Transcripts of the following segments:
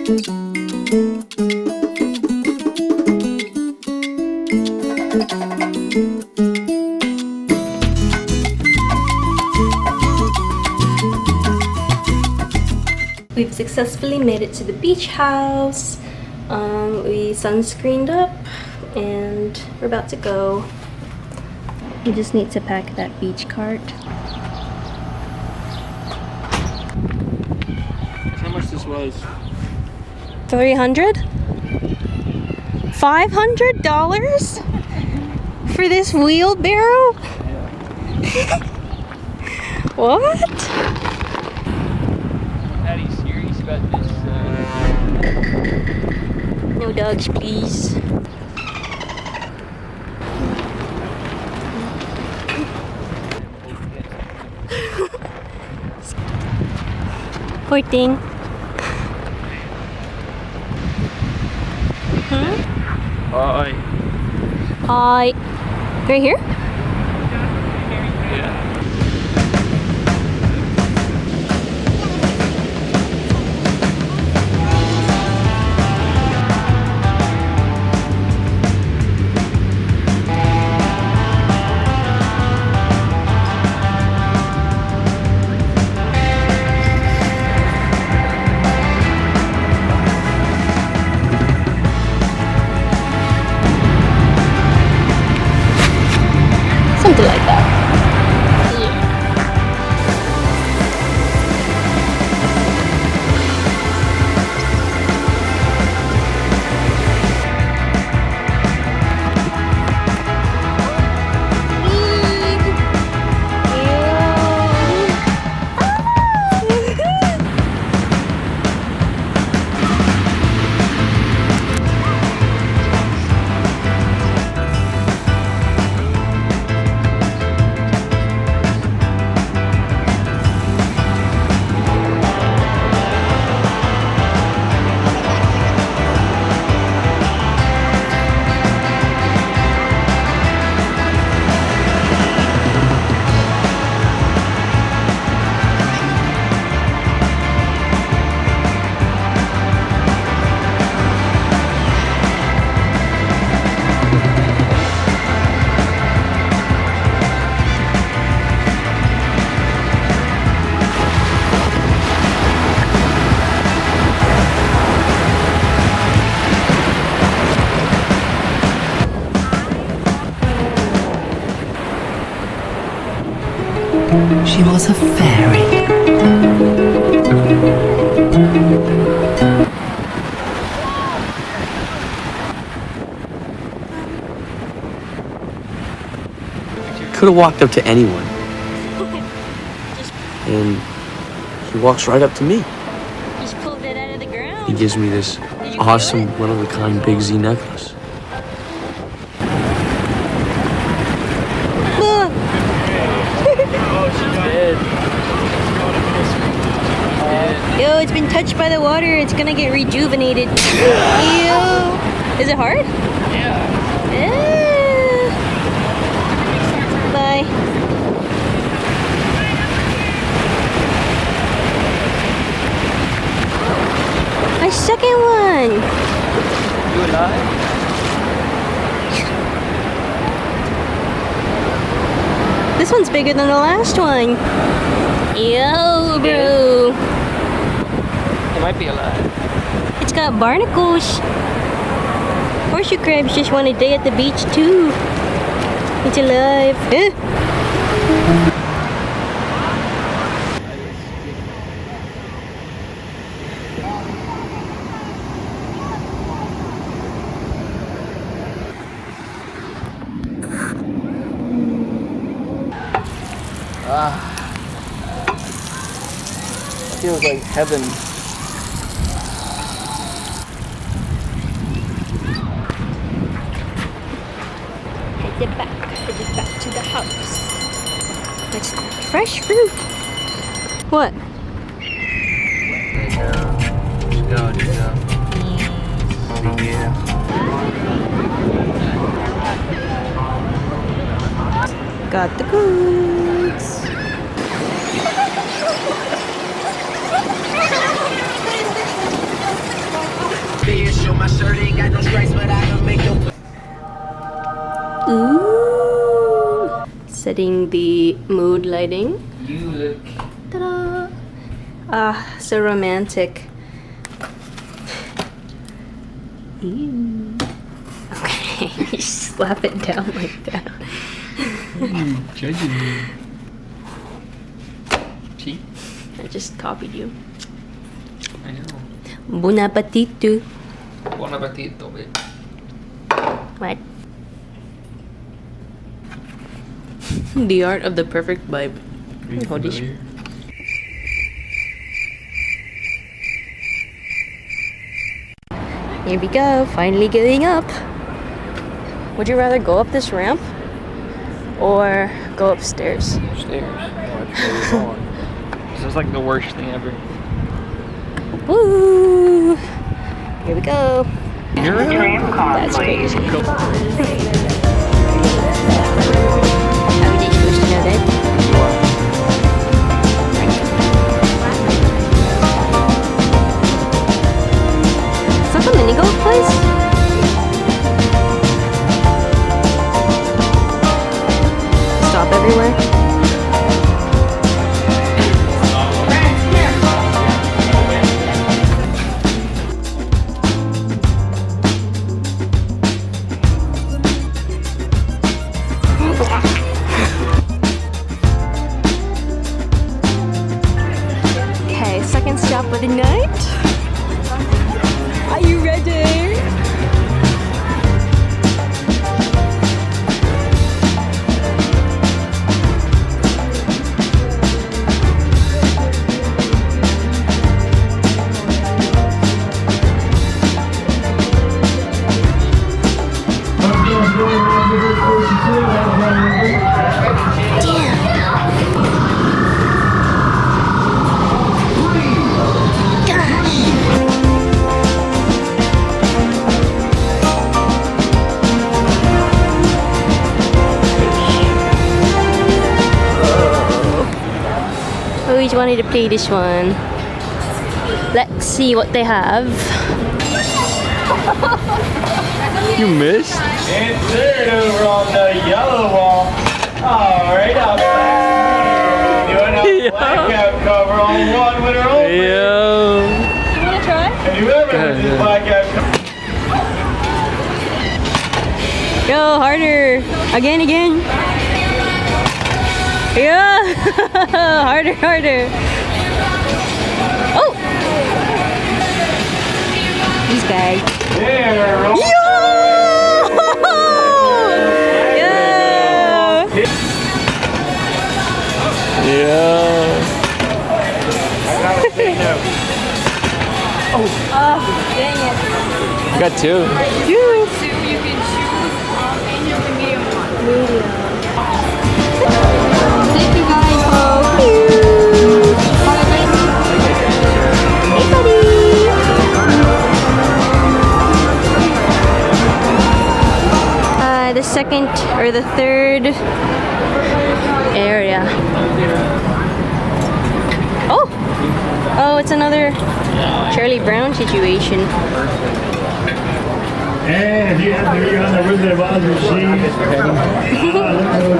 We've successfully made it to the beach house. We sunscreened up and we're about to go. We just need to pack that beach cart. How much this was? 300? $500 for this wheelbarrow? Yeah. What? Patty serious about this? No dogs, please. Poor thing. Hi. Hi. Right here? Yeah. Something like that. She was a fairy. Could have walked up to anyone. And he walks right up to me. Just pulled it out of the ground. He gives me this awesome one-of-a-kind Big Z necklace. Yo, it's been touched by the water. It's gonna get rejuvenated. Ew. Is it hard? Yeah. Bye. My second one. You alive? This one's bigger than the last one. Yo, bro. It might be alive. It's got barnacles. Horseshoe crabs just want a day at the beach too. It's alive. Feels like heaven. Headed back to the house. It's fresh fruit. What? Just go. Yeah. Got the goods. Ooh. Setting the mood lighting. You look. Ta-da! Ah, so romantic. Ew. Okay, you slap it down like that. Judging me. See? I just copied you. I know. Bon appetito. Buon appetito, babe. What? The art of the perfect vibe. Holy shit. Here we go, finally getting up. Would you rather go up this ramp or go upstairs? Stairs. This is like the worst thing ever. Woo! Here we go. That's crazy. How are they supposed to know that? Is that the mini golf place? Stop everywhere. Okay, second stop of the night. Are you ready? Always wanted to play this one. Let's see what they have. You missed? Insert over on the yellow wall. Alright, up there. Doing a blackout cover on one winner only. Yo. You wanna try? And whoever has this blackout cover. Go harder! Again! Yeah! harder! Oh! This guy. There, roll. Yeah! Yeah. I gotta say no. Oh, dang it. I got two. You can choose Thank you guys. Hey, buddy. The second or the third area. Oh, it's another Charlie Brown situation. And if you have to be on the Wizard of Oz machine.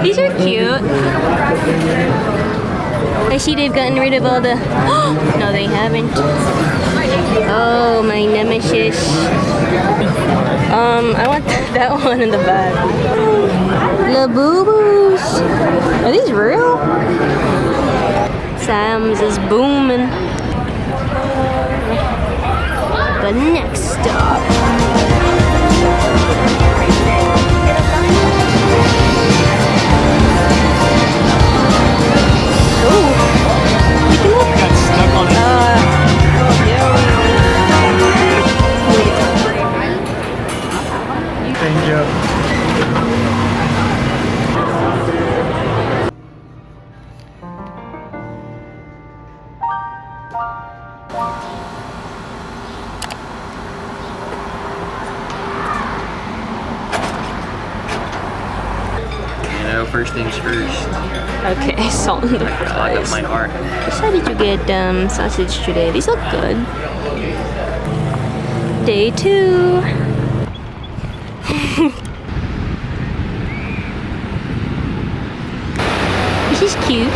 These are cute. I see they've gotten rid of all the... No, they haven't. Oh, my nemesis. I want that one in the back. Labubu's. Are these real? Sam's is booming. The next stop. Thank you. First things first. Okay, salt in the Clog up fries. my heart. Decided to get sausage today. These look good. Day 2. This is cute.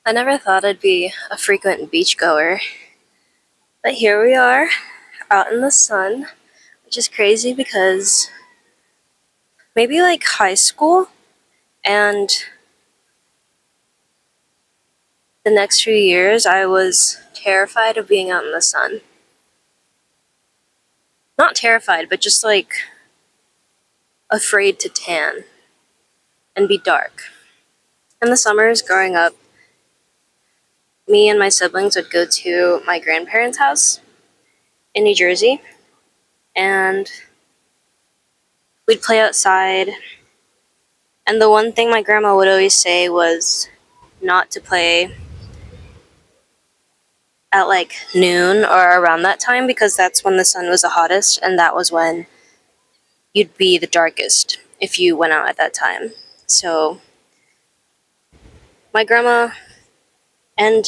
I never thought I'd be a frequent beachgoer, but here we are, out in the sun, which is crazy because maybe like high school and the next few years I was terrified of being out in the sun. Not terrified, but just like afraid to tan and be dark. In the summers growing up, me and my siblings would go to my grandparents' house in New Jersey, and we'd play outside. And the one thing my grandma would always say was not to play at like noon or around that time because that's when the sun was the hottest, and that was when you'd be the darkest if you went out at that time. So my grandma and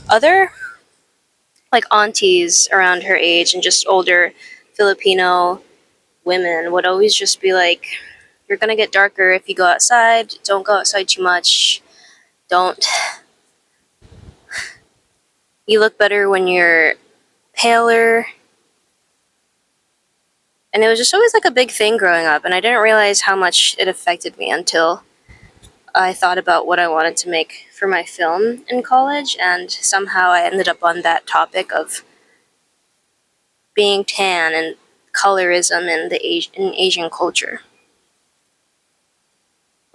other like aunties around her age and just older Filipino women would always just be like, you're gonna get darker if you go outside, don't go outside too much, don't, you look better when you're paler. And it was just always like a big thing growing up, and I didn't realize how much it affected me until I thought about what I wanted to make for my film in college, and somehow I ended up on that topic of being tan and colorism in Asian culture.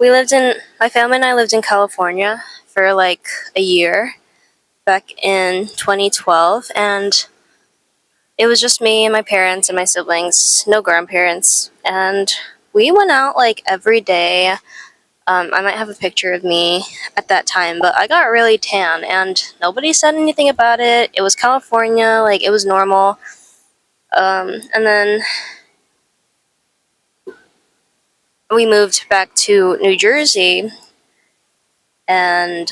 My family and I lived in California for like a year back in 2012, and it was just me and my parents and my siblings, no grandparents, and we went out like every day. I might have a picture of me at that time, but I got really tan and nobody said anything about it. It was California, like it was normal. And then we moved back to New Jersey, and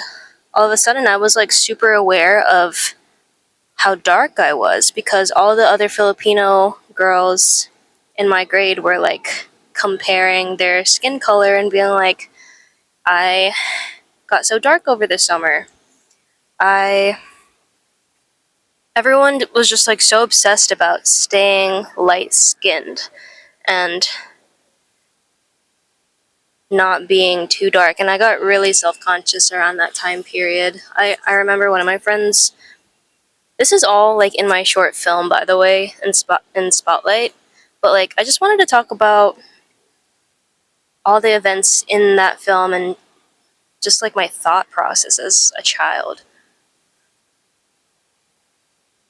all of a sudden I was like super aware of how dark I was because all the other Filipino girls in my grade were like comparing their skin color and being like, I got so dark over the summer. Everyone was just like so obsessed about staying light-skinned and not being too dark, and I got really self-conscious around that time period. I remember one of my friends, this is all like in my short film, by the way, in Spotlight, but like I just wanted to talk about all the events in that film and just like my thought process as a child.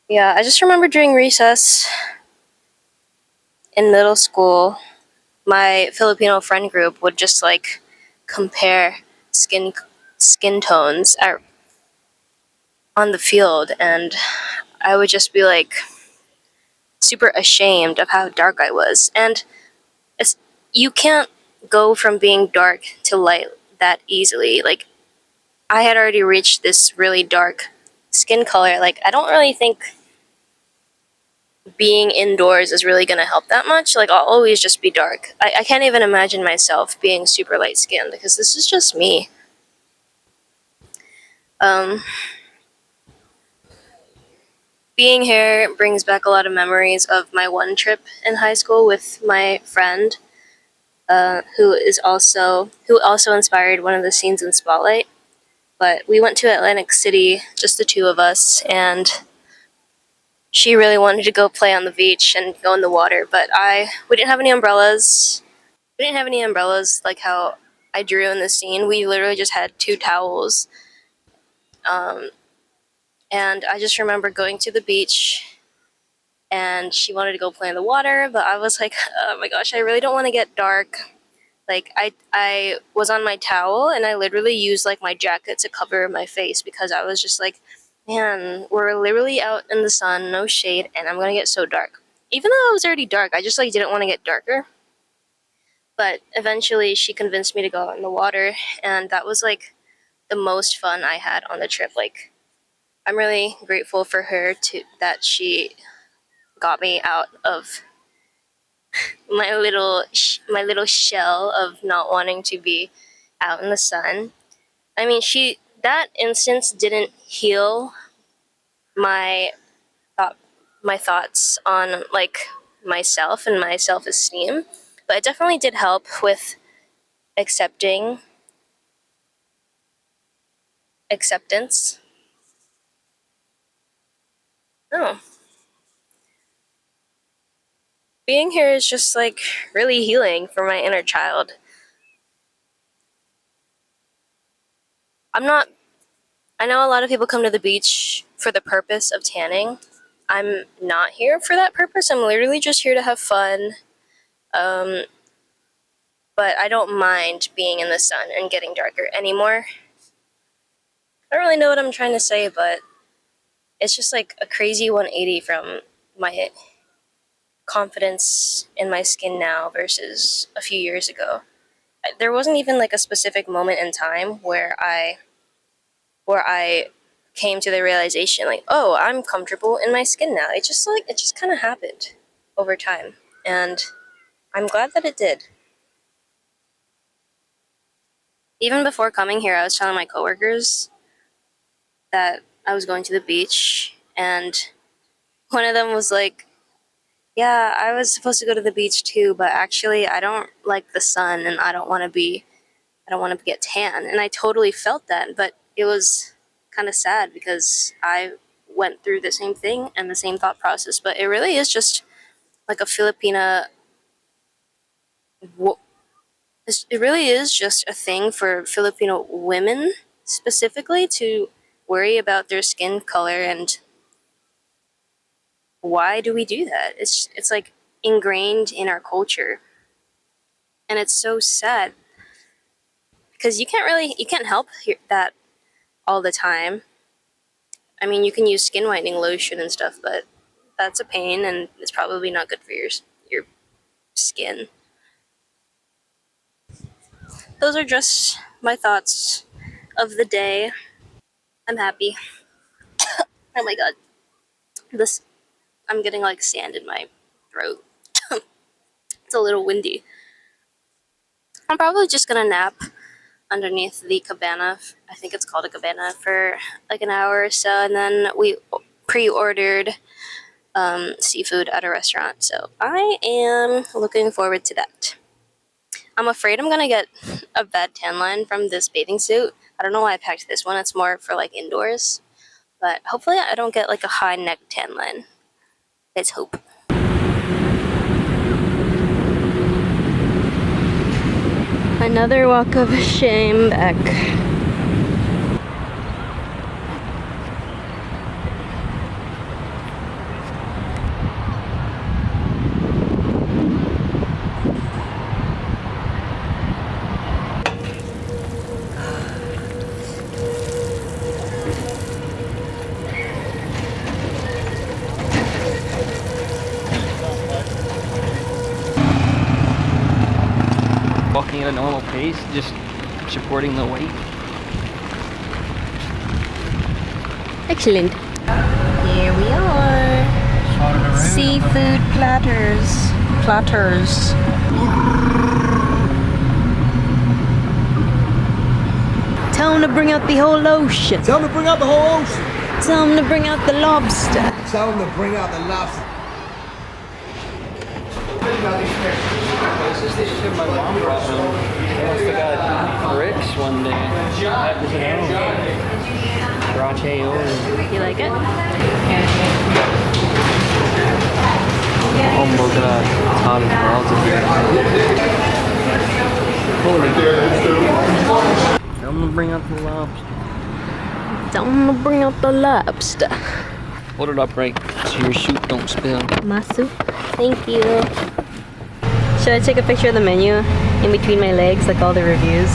Yeah, I just remember during recess in middle school, my Filipino friend group would just like compare skin tones on the field, and I would just be like super ashamed of how dark I was. And you can't go from being dark to light that easily. Like I had already reached this really dark skin color. Like I don't really think being indoors is really going to help that much. Like I'll always just be dark. I can't even imagine myself being super light skinned because this is just me. Being here brings back a lot of memories of my one trip in high school with my friend, who also inspired one of the scenes in Spotlight. But we went to Atlantic City, just the two of us, and she really wanted to go play on the beach and go in the water, but we didn't have any umbrellas. We didn't have any umbrellas like how I drew in the scene. We literally just had two towels. And I just remember going to the beach, and she wanted to go play in the water, but I was like, oh my gosh, I really don't want to get dark. Like I was on my towel, and I literally used like my jacket to cover my face because I was just like, man, we're literally out in the sun, no shade, and I'm gonna get so dark. Even though I was already dark, I just like didn't want to get darker. But eventually she convinced me to go out in the water, and that was like the most fun I had on the trip. Like I'm really grateful for her that she got me out of my little shell of not wanting to be out in the sun. I mean, that instance didn't heal my my thoughts on like myself and my self-esteem, but it definitely did help with acceptance. Oh, being here is just like really healing for my inner child. I'm not I know a lot of people come to the beach for the purpose of tanning. I'm not here for that purpose. I'm literally just here to have fun. Um, but I don't mind being in the sun and getting darker anymore. I don't really know what I'm trying to say, but it's just like a crazy 180 from my confidence in my skin now versus a few years ago. There wasn't even like a specific moment in time where I came to the realization like, oh, I'm comfortable in my skin now. It just kind of happened over time, and I'm glad that it did. Even before coming here, I was telling my coworkers that I was going to the beach, and one of them was like, yeah, I was supposed to go to the beach too, but actually I don't like the sun and I don't want to get tan. And I totally felt that, but it was kind of sad because I went through the same thing and the same thought process, but it really is just like a Filipina it really is just a thing for Filipino women specifically to worry about their skin color. And why do we do that? It's like ingrained in our culture, and it's so sad because you can't help that all the time. I mean, you can use skin whitening lotion and stuff, but that's a pain and it's probably not good for your skin. Those are just my thoughts of the day. I'm happy. Oh my god. This I'm getting like sand in my throat. It's a little windy. I'm probably just gonna nap underneath the cabana. I think it's called a cabana for like an hour or so, and then we pre-ordered seafood at a restaurant. So I am looking forward to that. I'm afraid I'm gonna get a bad tan line from this bathing suit. I don't know why I packed this one. It's more for like indoors, but hopefully I don't get like a high neck tan line. Let's hope. Another walk of shame back. Walking at a normal pace, just supporting the weight. Excellent. Here we are. Seafood platters. Tell them to bring out the whole ocean. Tell them to bring out the whole ocean. Tell them to bring out the lobster. Tell them to bring out the lobster. This is the shit my mom brought home. She must have got bricks one day. Brache over. You like it? Oh my god, it's hot as balls in here. Holy. Tell them to bring out the lobster. Tell them to bring out the lobster. Hold it up right so your soup don't spill. My soup. Thank you. Should I take a picture of the menu in between my legs like all the reviews?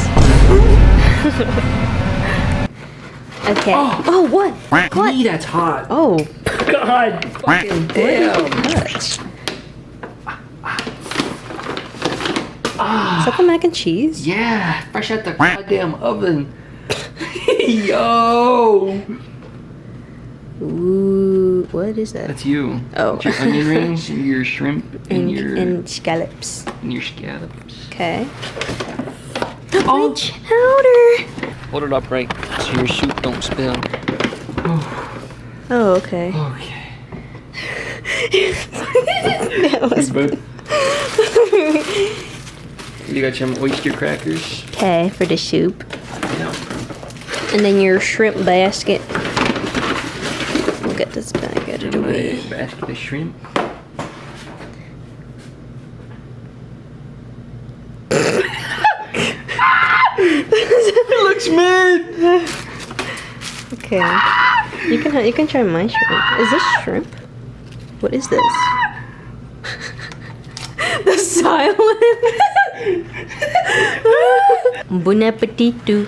Okay. Oh, what? What? Gee, that's hot. Oh. God fucking damn. Is that the mac and cheese? Yeah, fresh out the goddamn oven. Yo. Ooh, what is that? That's you. Oh. That's your onion rings, and your shrimp, and your and scallops. and your scallops. Okay. Oh, chowder. Hold it up right so your soup don't spill. Oh, okay. Okay. That was You got some oyster crackers. okay for the soup. Yeah. And then your shrimp basket. We'll get this bag out of the way. My basket of shrimp. It looks mad. Okay. You can try my shrimp. Is this shrimp? What is this? The silence. Bon appetito.